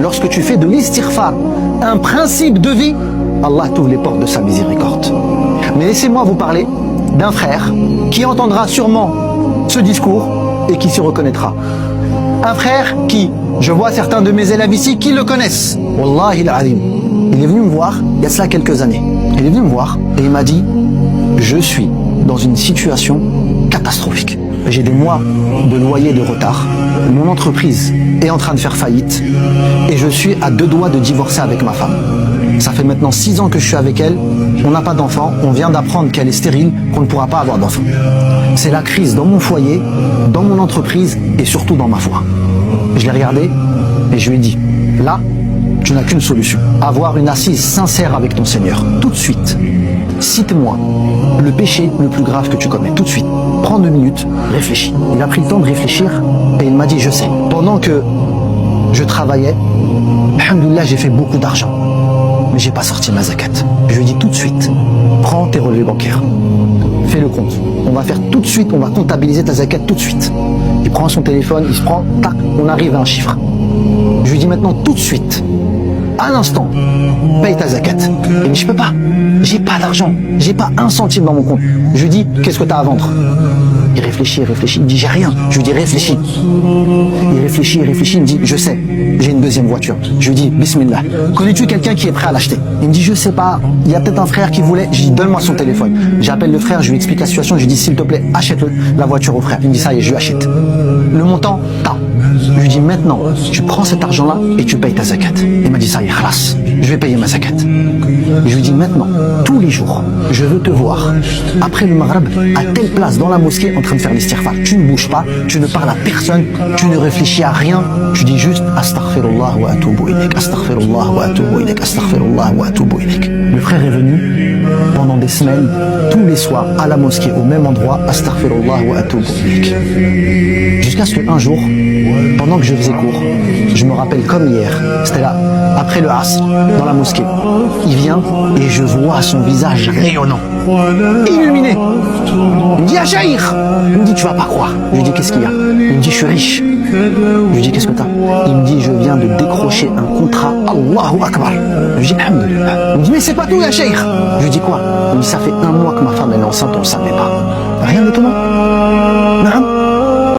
lorsque tu fais de l'istighfar un principe de vie, Allah t'ouvre les portes de sa miséricorde. Mais laissez-moi vous parler d'un frère qui entendra sûrement ce discours et qui s'y reconnaîtra. Un frère qui, je vois certains de mes élèves ici qui le connaissent. Wallahi al-Azim. Il est venu me voir il y a cela quelques années. Il est venu me voir et il m'a dit « Je suis dans une situation catastrophique. J'ai des mois de loyer de retard. Mon entreprise est en train de faire faillite et je suis à 2 doigts de divorcer avec ma femme. Ça fait maintenant 6 ans que je suis avec elle. On n'a pas d'enfant. On vient d'apprendre qu'elle est stérile, qu'on ne pourra pas avoir d'enfant. C'est la crise dans mon foyer, dans mon entreprise et surtout dans ma foi. » Je l'ai regardé et je lui ai dit « Là, tu n'as qu'une solution. Avoir une assise sincère avec ton Seigneur. Tout de suite. Cite-moi le péché le plus grave que tu commets. Tout de suite. Prends 2 minutes, réfléchis. » Il a pris le temps de réfléchir et il m'a dit « Je sais. Pendant que je travaillais, alhamdoulilah, j'ai fait beaucoup d'argent. Mais j'ai pas sorti ma zakat. » Je lui ai dit tout de suite, prends tes relevés bancaires. Fais le compte. On va faire tout de suite, on va comptabiliser ta zakat tout de suite. Il prend son téléphone, il se prend, tac, on arrive à un chiffre. Je lui dis maintenant tout de suite, à l'instant, paye ta zakat. Il me dit, je peux pas, j'ai pas d'argent, j'ai pas 1 centime dans mon compte. Je lui dis, qu'est-ce que tu as à vendre? Il réfléchit, il me dit, j'ai rien. Je lui dis, réfléchis. Il réfléchit, il me dit, je sais, j'ai une 2e voiture. Je lui dis, bismillah, connais-tu quelqu'un qui est prêt à l'acheter? Il me dit, je sais pas, il y a peut-être un frère qui voulait. Je lui dis, donne-moi son téléphone. J'appelle le frère, je lui explique la situation, je lui dis, s'il te plaît, achète la voiture au frère. Il me dit, ça y est, je lui achète. Le montant, t'as. Je lui dis, maintenant, tu prends cet argent-là et tu payes ta zakat. Il m'a dit, ça y est, khalas, je vais payer ma zakat. Je lui dis, maintenant, tous les jours, je veux te voir, après le maghreb, à telle place dans la mosquée, en train de faire l'istighfar. Tu ne bouges pas, tu ne parles à personne, tu ne réfléchis à rien. Tu dis juste, astaghfirullah wa atubu ilayk, astaghfirullah wa atubu ilayk, astaghfirullah wa atubu ilayk. Le frère est venu pendant des semaines, tous les soirs, à la mosquée, au même endroit, astaghfirullah wa atubu ilayk. Jusqu'à ce qu'un jour, pendant que je faisais cours, je me rappelle comme hier, c'était là, après le asr, dans la mosquée. Il vient et je vois son visage rayonnant, illuminé. Il me dit, ah Jaïr. Il me dit, tu vas pas croire. Je lui dis, qu'est-ce qu'il y a? Il me dit, je suis riche. Je lui dis, qu'est-ce que t'as? Il me dit, je viens de décrocher un contrat. Allahu Akbar. Je lui dis, alhamdoulilah. Il me dit, mais c'est pas tout, ya Jaïr. Je lui dis, quoi? Il me dit, ça fait 1 mois que ma femme est enceinte, on ne savait pas. Rien d'étonnant.